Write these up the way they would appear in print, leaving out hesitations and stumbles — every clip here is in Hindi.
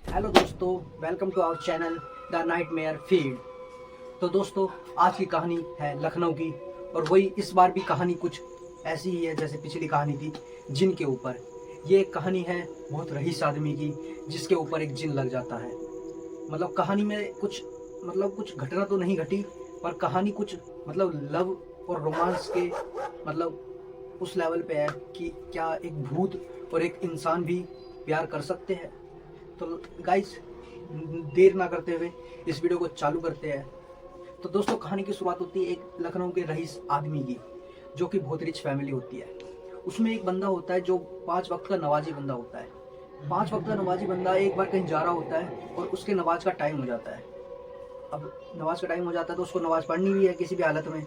हेलो दोस्तों, welcome to our channel the nightmare feed. तो दोस्तों, आज की कहानी है लखनऊ की। और वही इस बार भी कहानी कुछ ऐसी ही है जैसे पिछली कहानी थी, जिन के ऊपर। ये एक कहानी है बहुत रईस आदमी की, जिसके ऊपर एक जिन लग जाता है। मतलब कहानी में कुछ घटना तो नहीं घटी, पर कहानी कुछ लव और रोमांस के उस लेवल पे है कि क्या एक भूत और एक इंसान भी प्यार कर सकते हैं। तो गाइस, देर ना करते हुए इस वीडियो को चालू करते हैं। तो दोस्तों, कहानी की शुरुआत होती है एक लखनऊ के रईस आदमी की, जो कि बहुत रिच फैमिली होती है। उसमें एक बंदा होता है जो 5 वक्त का नवाजी बंदा होता है। 5 वक्त का नवाजी बंदा एक बार कहीं जा रहा होता है और उसके नमाज का टाइम हो जाता है। अब नमाज का टाइम हो जाता है तो उसको नमाज पढ़नी भी है किसी भी हालत में।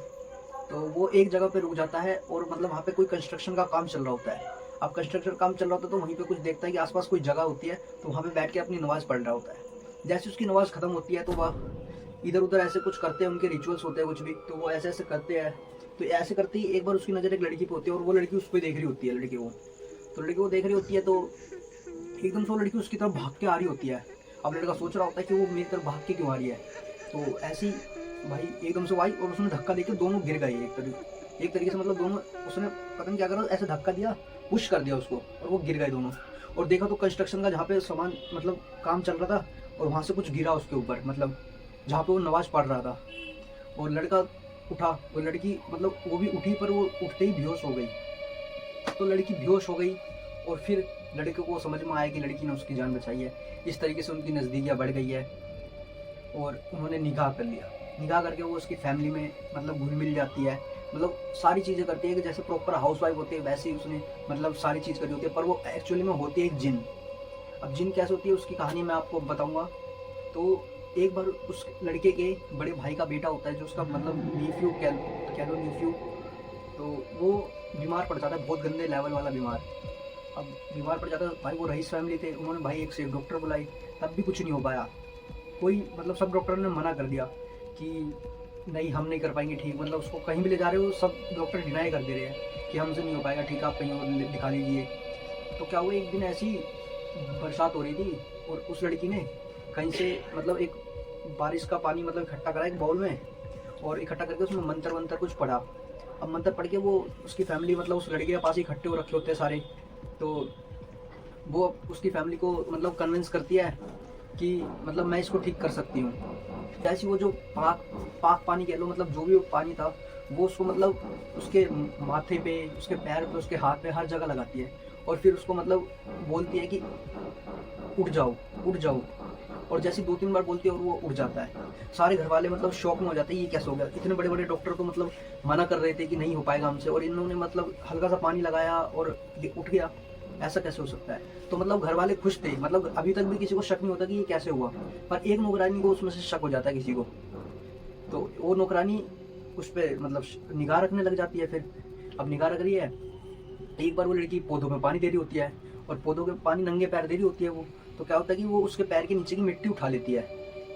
तो वो एक जगह पे रुक जाता है और वहाँ पे कोई कंस्ट्रक्शन का काम चल रहा होता है। अब कंस्ट्रक्शन काम चल रहा होता है तो वहीं पे कुछ देखता है कि आसपास कोई जगह होती है, तो वहाँ पे बैठ के अपनी नमाज़ पढ़ रहा होता है। जैसे उसकी नमाज़ ख़त्म होती है तो वह इधर उधर ऐसे कुछ करते हैं, उनके रिचुअल्स होते हैं कुछ भी, तो वो ऐसे ऐसे करते हैं। तो ऐसे करते ही एक बार उसकी नज़र एक लड़की पे होती है और वो लड़की उसको देख रही होती है। लड़की वो देख रही होती है तो एकदम से वो लड़की उसकी तरफ भाग के आ रही होती है। अब लड़का सोच रहा होता है कि वो मेरी तरफ भाग के क्यों आ रही है। तो ऐसी भाई एकदम से आई और उसने धक्का देकर दोनों गिर गए एक तरीके से। दोनों, उसने पता नहीं क्या करा, ऐसे धक्का दिया, पुश कर दिया उसको और वो गिर गए दोनों। और देखा तो कंस्ट्रक्शन का जहाँ पे सामान काम चल रहा था और वहाँ से कुछ गिरा उसके ऊपर, जहाँ पे वो नमाज पढ़ रहा था। और लड़का उठा और लड़की वो भी उठी, पर वो उठते ही बेहोश हो गई। तो लड़की बेहोश हो गई और फिर लड़के को समझ में आया कि लड़की ने उसकी जान बचाई है। इस तरीके से उनकी नज़दीकियाँ बढ़ गई है और उन्होंने निकाह कर लिया। निकाह करके वो उसकी फैमिली में घुल मिल जाती है। सारी चीज़ें करती है कि जैसे प्रॉपर हाउसवाइफ होती है वैसे ही उसने सारी चीज़ करी होती है, पर वो एक्चुअली में होती है एक जिन। अब जिन कैसे होती है उसकी कहानी मैं आपको बताऊंगा। तो एक बार उस लड़के के बड़े भाई का बेटा होता है, जो उसका नीफ्यू कह लो नीफ्यू। तो वो बीमार पड़ जाता है, बहुत गंदे लेवल वाला बीमार। अब बीमार पड़ जाता है भाई, वो रईस फैमिली थे, उन्होंने भाई एक से एक डॉक्टर बुलाई, तब भी कुछ नहीं हो पाया। कोई सब डॉक्टर ने मना कर दिया कि नहीं, हम नहीं कर पाएंगे ठीक। उसको कहीं भी ले जा रहे हो, सब डॉक्टर डिनाई कर दे रहे हैं कि हमसे नहीं हो पाएगा ठीक, आप कहीं और दिखा लीजिए। तो क्या हुआ, एक दिन ऐसी बरसात हो रही थी और उस लड़की ने कहीं से एक बारिश का पानी इकट्ठा करा एक बाउल में, और इकट्ठा करके उसमें मंत्र वंत्र कुछ पढ़ा। अब मंत्र पढ़ के वो उसकी फैमिली उस लड़के के पास इकट्ठे हो रखे होते हैं सारे। तो वो उसकी फैमिली को कन्विंस करती है कि मैं इसको ठीक कर सकती हूँ। जैसे वो जो पाक पानी कह लो, जो भी वो पानी था, वो उसको उसके माथे पे, उसके पैर पे, उसके हाथ पे, हर जगह लगाती है। और फिर उसको बोलती है कि उठ जाओ उठ जाओ। और जैसे 2-3 बार बोलती है और वो उठ जाता है। सारे घर वाले शौक में हो जाते हैं, ये कैसे हो गया। इतने बड़े बड़े डॉक्टर तो मना कर रहे थे कि नहीं हो पाएगा हमसे, और इन्होंने हल्का सा पानी लगाया और ये उठ गया, ऐसा कैसे हो सकता है। तो घर वाले खुश थे, अभी तक भी किसी को शक नहीं होता कि ये कैसे हुआ। पर एक नौकरानी को उसमें से शक हो जाता है किसी को। तो वो नौकरानी उस पर निगाह रखने लग जाती है। फिर अब निगाह रख रही है, एक बार वो लड़की पौधों में पानी दे रही होती है और पौधों के पानी नंगे पैर दे रही होती है वो। तो क्या होता है कि वो उसके पैर के नीचे की मिट्टी उठा लेती है।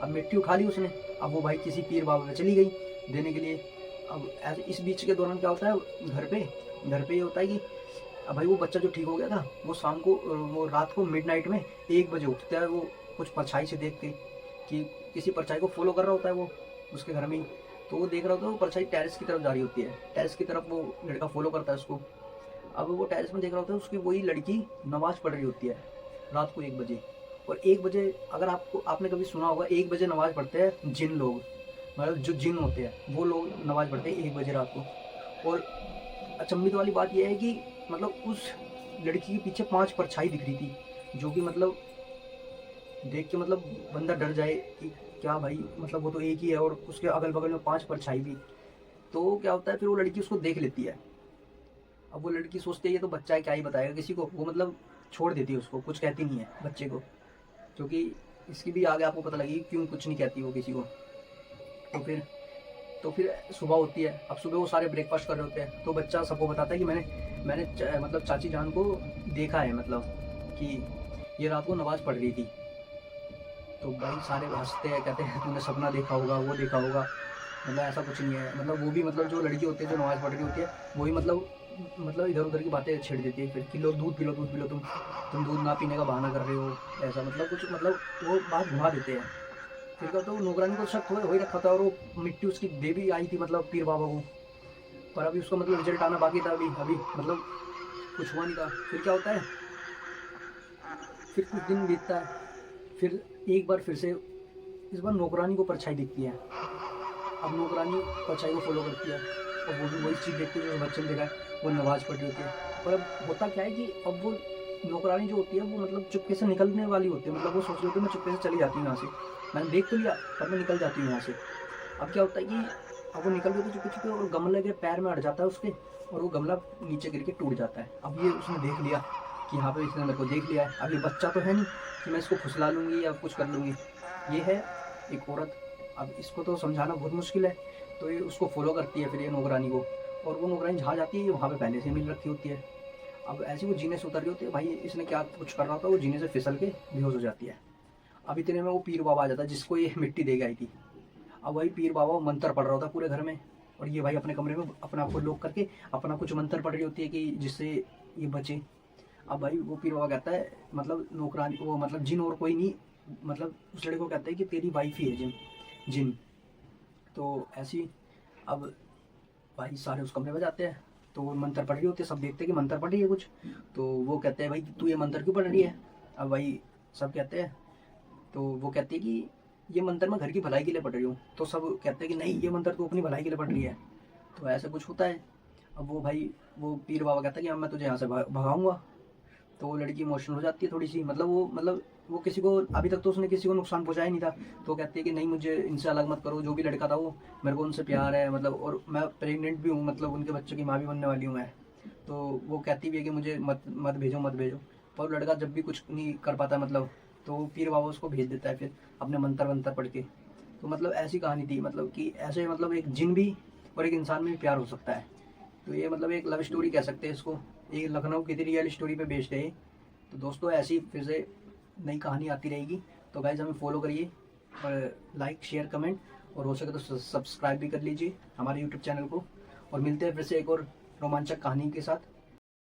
अब मिट्टी उठा ली उसने, अब वो भाई किसी पीर बाबा में चली गई देने के लिए। अब ऐसे इस बीच के दौरान क्या होता है, घर पे ये होता है कि अब भाई वो बच्चा जो ठीक हो गया था, वो शाम को, वो रात को मिडनाइट में 1 बजे उठता है। वो कुछ परछाई से देख के कि किसी परछाई को फॉलो कर रहा होता है वो उसके घर में ही। तो वो देख रहा होता है, वो परछाई टेरेस की तरफ जा रही होती है। टेरेस की तरफ वो लड़का फॉलो करता है उसको। अब वो टेरेस में देख रहा होता है, उसकी वही लड़की नमाज पढ़ रही होती है रात को 1 बजे। और 1 बजे, अगर आपने कभी सुना होगा, 1 बजे नमाज पढ़ते हैं जिन लोग, जो जिन होते हैं वो लोग नमाज पढ़ते हैं 1 बजे रात को। और अचंभित वाली बात यह है कि उस लड़की के पीछे 5 परछाई दिख रही थी, जो कि देख के बंदा डर जाए कि क्या भाई, वो तो एक ही है, और उसके अगल बगल में 5 परछाई भी। तो क्या होता है, फिर वो लड़की उसको देख लेती है। अब वो लड़की सोचती है ये तो बच्चा है, क्या ही बताएगा किसी को। वो छोड़ देती है उसको, कुछ कहती नहीं है बच्चे को, क्योंकि इसकी भी आगे आपको पता लगेगी क्यों कुछ नहीं कहती वो किसी को। तो फिर सुबह होती है। अब सुबह वो सारे ब्रेकफास्ट कर रहे होते हैं, तो बच्चा सबको बताता है कि मैंने चाची जान को देखा है, कि ये रात को नमाज़ पढ़ रही थी। तो भाई सारे हंसते हैं, कहते हैं तुमने सपना देखा होगा, वो देखा होगा, ऐसा कुछ नहीं है। वो भी जो लड़की होती है जो नमाज़ पढ़ रही होती है, वही मतलब इधर उधर की बातें छेड़ देती है, फिर कि लो दूध पी लो, दूध पी लो, तुम दूध ना पीने का बहाना कर रहे हो, ऐसा मतलब कुछ, मतलब वो बात घुमा देते हैं। फिर क्या, तो नौकरानी को शक हो ही रखा था, और वो मिट्टी उसकी दे भी आई थी मतलब पीर बाबा को, पर अभी उसका मतलब रिजल्ट आना बाकी था, अभी अभी मतलब कुछ हुआ नहीं था। फिर क्या होता है, फिर कुछ दिन बीतता है, फिर एक बार फिर से इस बार नौकरानी को परछाई दिखती है। अब नौकरानी परछाई को फॉलो करती है, और वो भी वही चीज़ देखती है जो बच्चे ने देखा है, वो नमाज़ पढ़ रही होती है। पर अब होता क्या है कि अब वो नौकरानी जो होती है वो मतलब चुपके से निकलने वाली होती है, मतलब वो सोच रही होती है मैं चुपके से चली जाती हूँ यहाँ से, मैंने देख तो लिया पर मैं निकल जाती हूँ यहाँ से। अब क्या होता है कि अब वो निकल गई तो चुपके चुपके, और गमले के पैर में अड़ जाता है उसके, और वो गमला नीचे गिर के टूट जाता है। अब ये उसने देख लिया कि यहाँ पे इसने मेरे को देख लिया है, अब ये बच्चा तो है नहीं कि मैं इसको फुसला लूँगी या कुछ कर लूँगी, ये है एक औरत, अब इसको तो समझाना बहुत मुश्किल है। तो ये उसको फॉलो करती है फिर ये नौकरानी को, और वो नौकरानी जहाँ जाती है वहाँ पे पहले से मिल रखी होती है। अब ऐसे वो जीने से उतर रही होती है, भाई इसने क्या कुछ कर रहा था, वो जीने से फिसल के बेहोश हो जाती है। अब इतने में वो पीर बाबा आ जाता है जिसको ये मिट्टी दे गई थी। अब वही पीर बाबा मंत्र पढ़ रहा होता पूरे घर में, और ये भाई अपने कमरे में अपना आपको लॉक करके अपना कुछ मंत्र पढ़ रही होती है कि जिससे ये बचे। अब भाई वो पीर बाबा कहता है, मतलब नौकरानी वो मतलब जिन और कोई नहीं, मतलब उस लड़के को कहता है कि तेरी वाइफ ही है जिन जिन। तो ऐसी अब भाई सारे उस कमरे में जाते हैं, तो वो मंत्र पढ़ रही होती है, सब देखते हैं कि मंत्र पढ़ रही है कुछ। तो वो कहते हैं भाई तू ये मंत्र क्यों पढ़ रही है। अब भाई सब कहते हैं, तो वो कहती है कि ये मंत्र मैं घर की भलाई के लिए पढ़ रही हूँ। तो सब कहते हैं कि नहीं ये मंत्र तू अपनी भलाई के लिए पढ़ रही है। तो ऐसा कुछ होता है। अब वो भाई वो पीर बाबा कहता है कि अब मैं तुझे यहाँ से भगाऊंगा। तो वो लड़की इमोशनल हो जाती है थोड़ी सी, मतलब वो किसी को अभी तक तो उसने किसी को नुकसान पहुंचाया नहीं था। तो वो कहती है कि नहीं मुझे इनसे अलग मत करो, जो भी लड़का था वो मेरे को उनसे प्यार है, मतलब और मैं प्रेग्नेंट भी हूँ, मतलब उनके बच्चे की माँ भी बनने वाली हूँ मैं। तो वो कहती भी है कि मुझे मत मत भेजो मत भेजो। पर लड़का जब भी कुछ नहीं कर पाता मतलब, तो पीर बाबा उसको भेज देता है फिर अपने मंत्र वंत्र पढ़ के। तो मतलब ऐसी कहानी थी, मतलब कि ऐसे मतलब एक जिन भी और एक इंसान में भी प्यार हो सकता है। तो ये मतलब एक लव स्टोरी कह सकते हैं इसको, ये लखनऊ की रियल स्टोरी पे बेस्ड है। तो दोस्तों ऐसी फिर से नई कहानी आती रहेगी। तो गाइज हमें फॉलो करिए, और लाइक शेयर कमेंट, और हो सके तो सब्सक्राइब भी कर लीजिए हमारे यूट्यूब चैनल को। और मिलते हैं फिर से एक और रोमांचक कहानी के साथ।